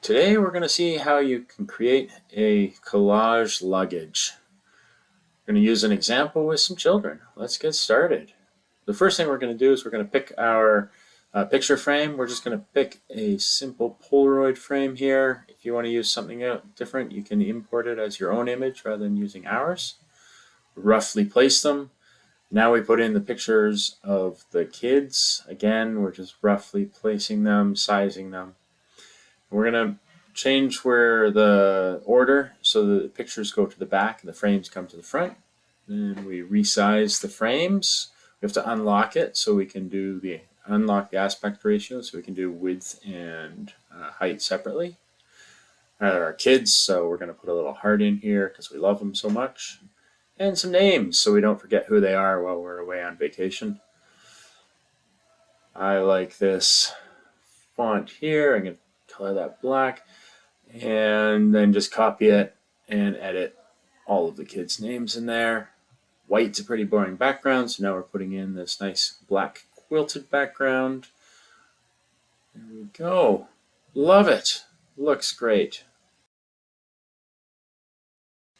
Today we're going to see how you can create a collage luggage. We're going to use an example with some children. Let's get started. The first thing we're going to do is we're going to pick our picture frame. We're just going to pick a simple Polaroid frame here. If you want to use something different, you can import it as your own image rather than using ours. Roughly place them. Now we put in the pictures of the kids. Again, we're just roughly placing them, sizing them. We're going to change where the order so the pictures go to the back and the frames come to the front. Then we resize the frames. We have to unlock it so we can unlock the aspect ratio so we can do width and height separately. They're our kids, so we're going to put a little heart in here because we love them so much. And some names so we don't forget who they are while we're away on vacation. I like this font here. I'm going to color that black and then just copy it and edit all of the kids' names in there. White's a pretty boring background, so now we're putting in this nice black quilted background. There we go. Love it. Looks great.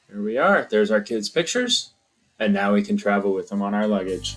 Here we are. There's our kids' pictures, and now we can travel with them on our luggage.